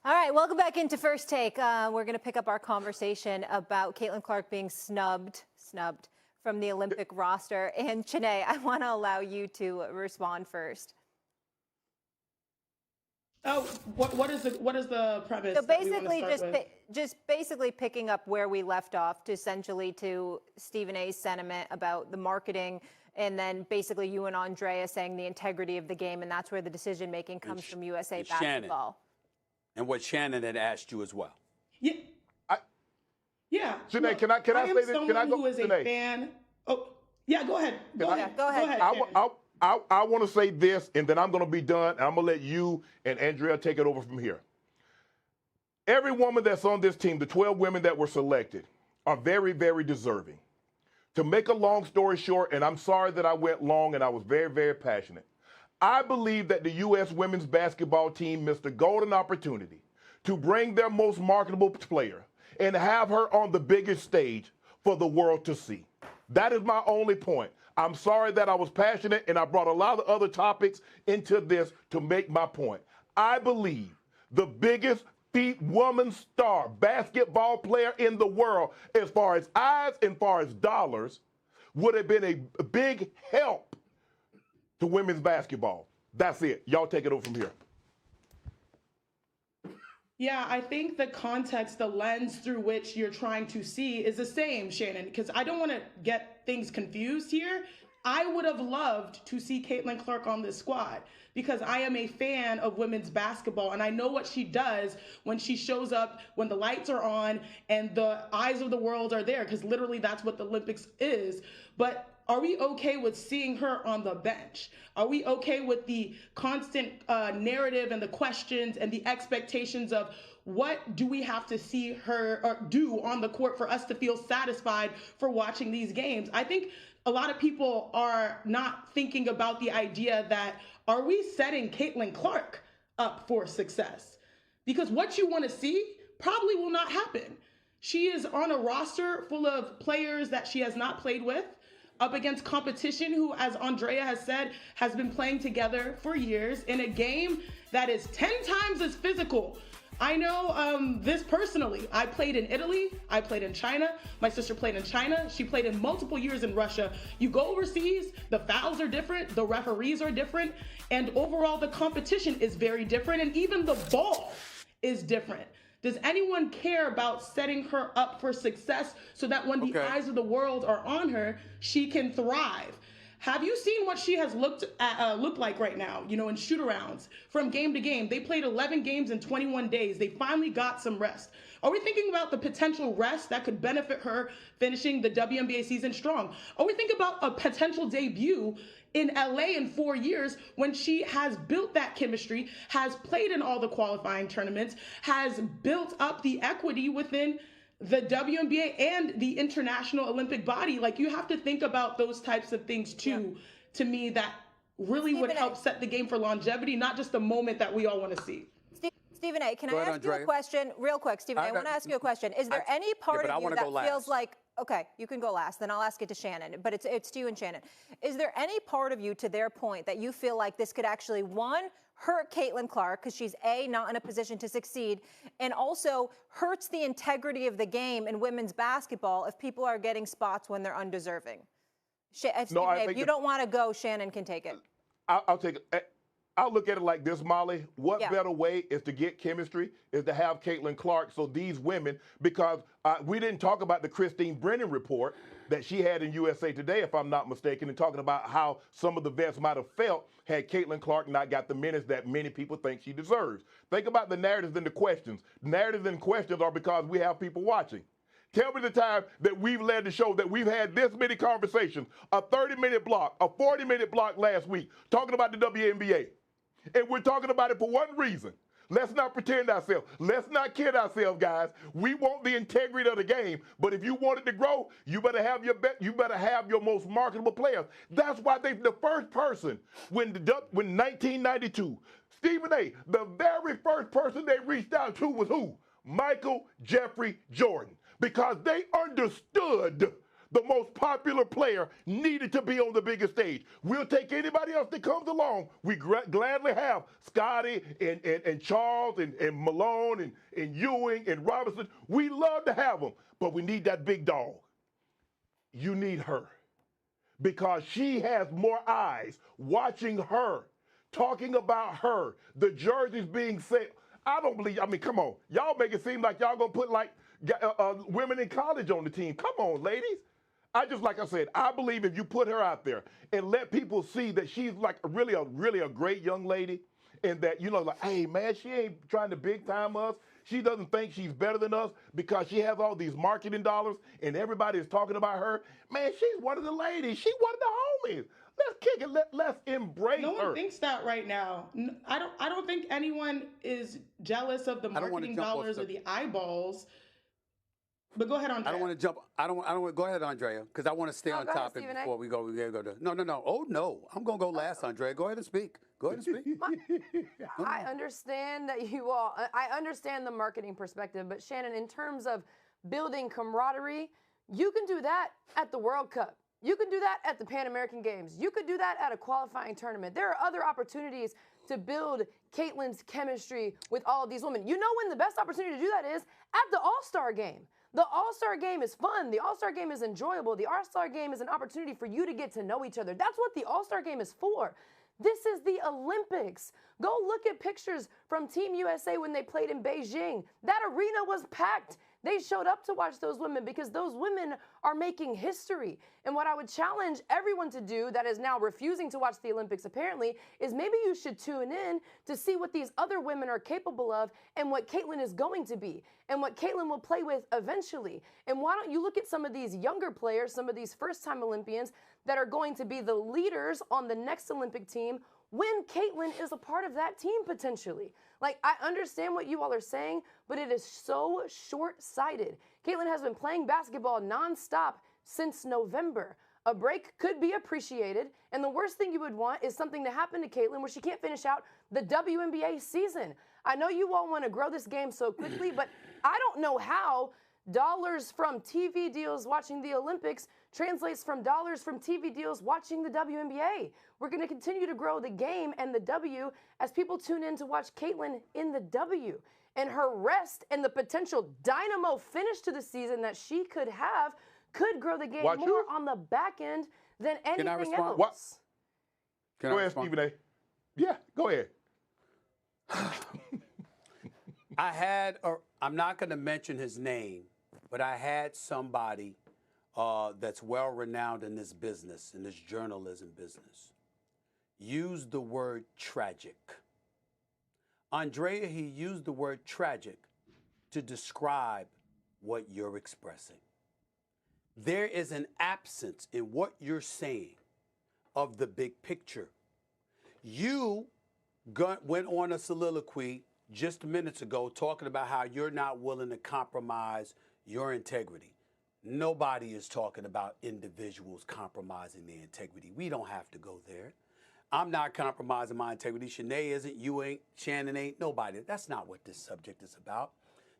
All right, welcome back into First Take. We're going to pick up our conversation about Caitlin Clark being snubbed from the Olympic roster. And Chiney, I want to allow you to respond first. Oh, what is the premise? So that we want to basically, start just basically picking up where we left off, to essentially to Stephen A's sentiment about the marketing, and then basically you and Andrea saying the integrity of the game, and that's where the decision making comes from USA Basketball. Shannon, and what Shannon had asked you as well. Yeah. Yeah. Chiney, can I say this? Can I go? Who is a fan? Oh, yeah. Go ahead. Go ahead. I want to say this, and then I'm going to be done. And I'm going to let you and Andrea take it over from here. Every woman that's on this team, the 12 women that were selected, are very, very deserving. To make a long story short, and I'm sorry that I went long and I was very, very passionate, I believe that the U.S. women's basketball team missed a golden opportunity to bring their most marketable player and have her on the biggest stage for the world to see. That is my only point. I'm sorry that I was passionate and I brought a lot of other topics into this to make my point. I believe the biggest woman star basketball player in the world, as far as eyes and far as dollars, would have been a big help to women's basketball. That's it. Y'all take it over from here. Yeah, I think the context, the lens through which you're trying to see is the same, Shannon, because I don't want to get things confused here. I would have loved to see Caitlin Clark on this squad because I am a fan of women's basketball and I know what she does when she shows up, when the lights are on and the eyes of the world are there, because literally that's what the Olympics is. But are we okay with seeing her on the bench? Are we okay with the constant narrative and the questions and the expectations of what do we have to see her do on the court for us to feel satisfied for watching these games? I think a lot of people are not thinking about the idea that, are we setting Caitlin Clark up for success? Because what you want to see probably will not happen. She is on a roster full of players that she has not played with, up against competition who, as Andrea has said, has been playing together for years in a game that is 10 times as physical. I know this personally. I played in Italy. I played in China. My sister played in China. She played in multiple years in Russia. You go overseas, the fouls are different, the referees are different, and overall the competition is very different, and even the ball is different. Does anyone care about setting her up for success so that when the eyes of the world are on her, she can thrive? Have you seen what she has looked like right now, in shoot-arounds from game to game? They played 11 games in 21 days. They finally got some rest. Are we thinking about the potential rest that could benefit her finishing the WNBA season strong? Are we thinking about a potential debut in LA in 4 years when she has built that chemistry, has played in all the qualifying tournaments, has built up the equity within the WNBA and the international Olympic body? Like, you have to think about those types of things too, to me, that really would help set the game for longevity, not just the moment that we all want to see. Stephen A., can I ask you a question real quick? Stephen A., I want to ask you a question. Is there any part of you that feels like, okay, you can go last, then I'll ask it to Shannon, but it's to you and Shannon. Is there any part of you, to their point, that you feel like this could actually, one, hurt Caitlin Clark because she's A, not in a position to succeed, and also hurts the integrity of the game in women's basketball if people are getting spots when they're undeserving? If you don't want to go, Shannon can take it. I'll take it. I'll look at it like this, Molly. What better way is to get chemistry is to have Caitlin Clark, so these women, because we didn't talk about the Christine Brennan report that she had in USA Today, if I'm not mistaken, and talking about how some of the vets might have felt had Caitlin Clark not got the minutes that many people think she deserves. Think about the narratives and the questions. Narratives and questions are because we have people watching. Tell me the time that we've led the show that we've had this many conversations, a 30-minute block, a 40-minute block last week, talking about the WNBA. And we're talking about it for one reason. Let's not pretend ourselves. Let's not kid ourselves, guys. We want the integrity of the game, but if you want it to grow, you better have your most marketable players. That's why the first person when 1992, Stephen A., the very first person they reached out to was who? Michael Jeffrey Jordan, because they understood the most popular player, needed to be on the biggest stage. We'll take anybody else that comes along. We gladly have Scotty and Charles and Malone and Ewing and Robinson. We love to have them, but we need that big dog. You need her because she has more eyes watching her, talking about her, the jerseys being set. I don't believe, I mean, come on. Y'all make it seem like y'all going to put like women in college on the team. Come on, ladies. Like I said, I believe if you put her out there and let people see that she's like really a great young lady and that, you know, like, hey, man, she ain't trying to big time us. She doesn't think she's better than us because she has all these marketing dollars and everybody is talking about her. Man, she's one of the ladies. She's one of the homies. Let's kick it. Let's embrace her. No one thinks that right now. I don't think anyone is jealous of the marketing dollars or the eyeballs. But go ahead, Andrea. I don't want to jump. I don't want to go ahead, Andrea, because I want to stay on topic before we go. No. Oh no, I'm gonna go last, Andrea. Go ahead and speak. Go ahead and speak. I understand that you all. I understand the marketing perspective, but Shannon, in terms of building camaraderie, you can do that at the World Cup. You can do that at the Pan American Games. You could do that at a qualifying tournament. There are other opportunities to build Caitlin's chemistry with all of these women. You know when the best opportunity to do that is? At the All-Star Game. The All-Star Game is fun. The All-Star Game is enjoyable. The All-Star Game is an opportunity for you to get to know each other. That's what the All-Star Game is for. This is the Olympics. Go look at pictures from Team USA when they played in Beijing. That arena was packed. They showed up to watch those women because those women are making history. And what I would challenge everyone to do that is now refusing to watch the Olympics apparently is maybe you should tune in to see what these other women are capable of and what Caitlin is going to be and what Caitlin will play with eventually. And why don't you look at some of these younger players, some of these first-time Olympians that are going to be the leaders on the next Olympic team when Caitlin is a part of that team potentially. Like, I understand what you all are saying, but it is so short-sighted. Caitlin has been playing basketball nonstop since November. A break could be appreciated, and the worst thing you would want is something to happen to Caitlin where she can't finish out the WNBA season. I know you all want to grow this game so quickly, but I don't know how dollars from TV deals watching the Olympics translates from dollars from TV deals watching the WNBA. We're going to continue to grow the game and the W as people tune in to watch Caitlin in the W. And her rest and the potential dynamo finish to the season that she could have could grow the game more on the back end than anything else. What? Go ahead, Stephen A. Yeah, go ahead. I'm not going to mention his name, but I had somebody that's well-renowned in this business, in this journalism business, use the word tragic. Andrea, he used the word tragic to describe what you're expressing. There is an absence in what you're saying of the big picture. You went on a soliloquy just minutes ago talking about how you're not willing to compromise your integrity. Nobody is talking about individuals compromising their integrity. We don't have to go there. I'm not compromising my integrity. Shanae isn't, you ain't, Shannon ain't, nobody. That's not what this subject is about.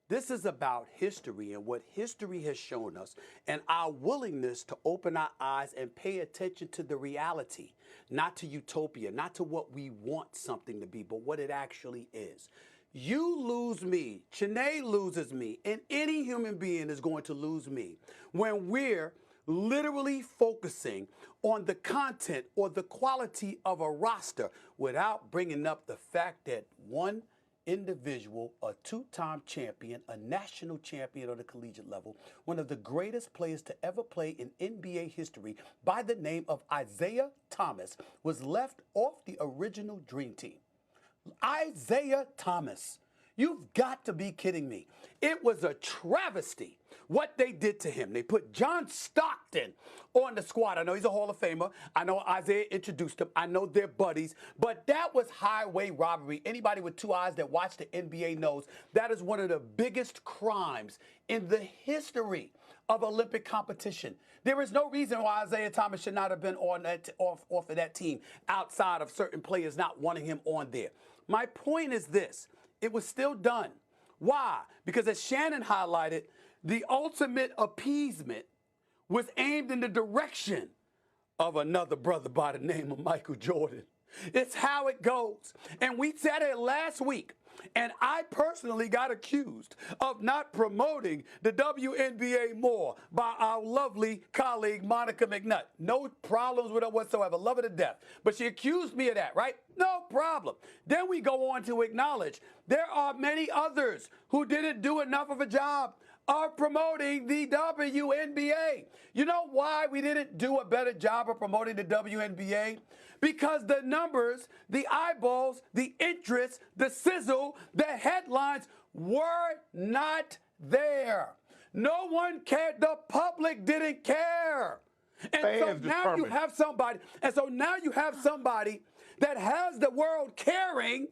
This is about history and what history has shown us and our willingness to open our eyes and pay attention to the reality, not to utopia, not to what we want something to be, but what it actually is. You lose me, Shanae loses me, and any human being is going to lose me when we're literally focusing on the content or the quality of a roster without bringing up the fact that one individual, a two-time champion, a national champion on the collegiate level, one of the greatest players to ever play in NBA history by the name of Isaiah Thomas, was left off the original Dream Team. Isaiah Thomas. You've got to be kidding me. It was a travesty what they did to him. They put John Stockton on the squad. I know he's a Hall of Famer. I know Isaiah introduced him. I know they're buddies. But that was highway robbery. Anybody with two eyes that watch the NBA knows that is one of the biggest crimes in the history of Olympic competition. There is no reason why Isaiah Thomas should not have been on that, off of that team outside of certain players not wanting him on there. My point is this. It was still done. Why? Because as Shannon highlighted, the ultimate appeasement was aimed in the direction of another brother by the name of Michael Jordan. It's how it goes. And we said it last week. And I personally got accused of not promoting the WNBA more by our lovely colleague, Monica McNutt. No problems with her whatsoever. Love her to death. But she accused me of that, right? No problem. Then we go on to acknowledge there are many others who didn't do enough of a job of promoting the WNBA. You know why we didn't do a better job of promoting the WNBA? Because the numbers, the eyeballs, the interest, the sizzle, the headlines were not there. No one cared. The public didn't care. And so now you have somebody, that has the world caring,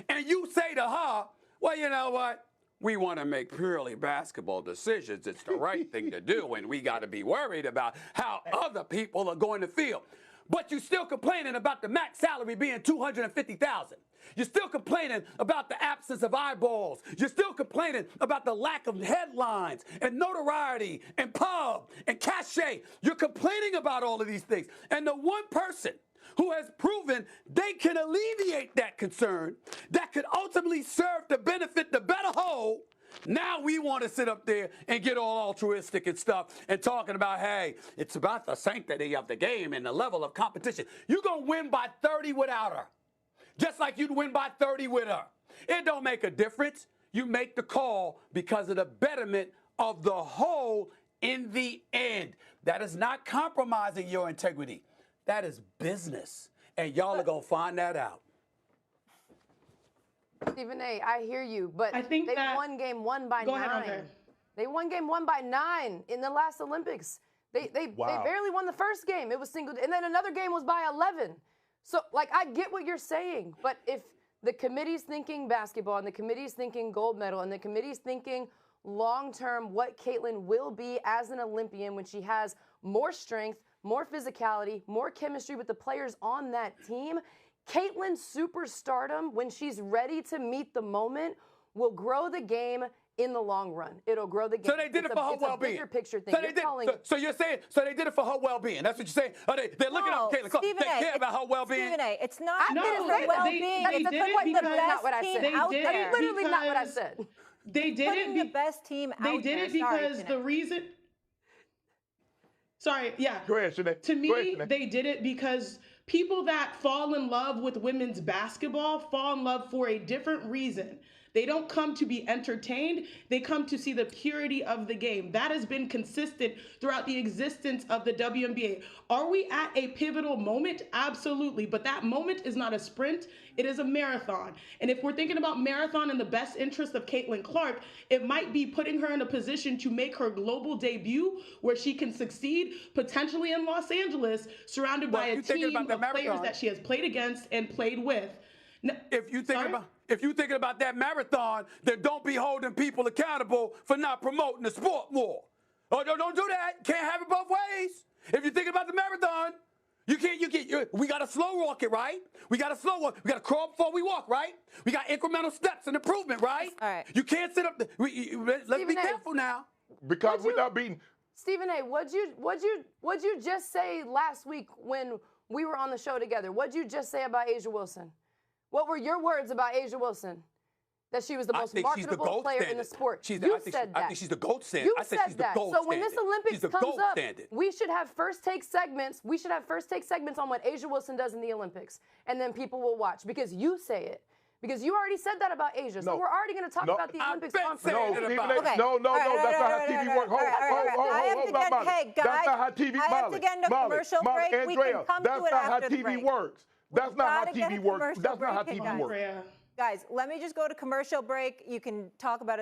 and you say to her, well, you know what? We want to make purely basketball decisions. It's the right thing to do, and we got to be worried about how other people are going to feel. But you're still complaining about the max salary being $250,000. You're still complaining about the absence of eyeballs. You're still complaining about the lack of headlines and notoriety and pub and cachet. You're complaining about all of these things. And the one person who has proven they can alleviate that concern, that could ultimately serve to benefit the better whole, now we want to sit up there and get all altruistic and stuff and talking about, hey, it's about the sanctity of the game and the level of competition. You're going to win by 30 without her, just like you'd win by 30 with her. It don't make a difference. You make the call because of the betterment of the whole in the end. That is not compromising your integrity. That is business, and y'all are going to find that out. Stephen A., I hear you, but I think they won game one by 9. Ahead, they won game 1 by 9 in the last Olympics. They barely won the first game. It was single, and then another game was by 11. So, like, I get what you're saying, but if the committee's thinking basketball and the committee's thinking gold medal and the committee's thinking long-term what Caitlin will be as an Olympian when she has more strength, more physicality, more chemistry with the players on that team, Caitlin's superstardom, when she's ready to meet the moment, will grow the game in the long run. It'll grow the game. So they did it for her well-being. Bigger picture thing. So you're saying, so they did it for her well-being. That's what you're saying? They're looking at Caitlin Clark. They care about her well-being. Stephen A., it's not No, her well-being. they It's did it quite the because best not what I team said. out They did there. it Literally not what I because said. They did Putting it the best team out there. They did it because the reason. Sorry, yeah. Go ahead, Shanae. To me, they did it because people that fall in love with women's basketball fall in love for a different reason. They don't come to be entertained. They come to see the purity of the game. That has been consistent throughout the existence of the WNBA. Are we at a pivotal moment? Absolutely. But that moment is not a sprint. It is a marathon. And if we're thinking about marathon in the best interest of Caitlin Clark, it might be putting her in a position to make her global debut where she can succeed, potentially in Los Angeles, surrounded by a team of players that she has played against and played with. If you thinking about that marathon, then don't be holding people accountable for not promoting the sport more. Oh, don't do that. Can't have it both ways. If you're thinking about the marathon, we got to slow walk it, right? We got to slow walk. We got to crawl before we walk, right? We got incremental steps and improvement, right? All right. You can't sit up. Let's be careful now. Because we're not beating. Stephen A., what'd you just say last week when we were on the show together? What'd you just say about A'ja Wilson? What were your words about A'ja Wilson? That she was the most marketable player in the sport. I think she's the gold standard. You said that. So when this Olympics comes up, we should have first take segments. We should have first take segments on what A'ja Wilson does in the Olympics, and then people will watch because you say it. Because you already said that about A'ja. So we're already going to talk about the Olympics conference. No, that's not how TV works. Hold, that's not how TV works. I have to get into commercial break. Andrea, we can come to it after the break. That's not how TV works. That's not how TV works. Guys, let me just go to commercial break. You can talk about it.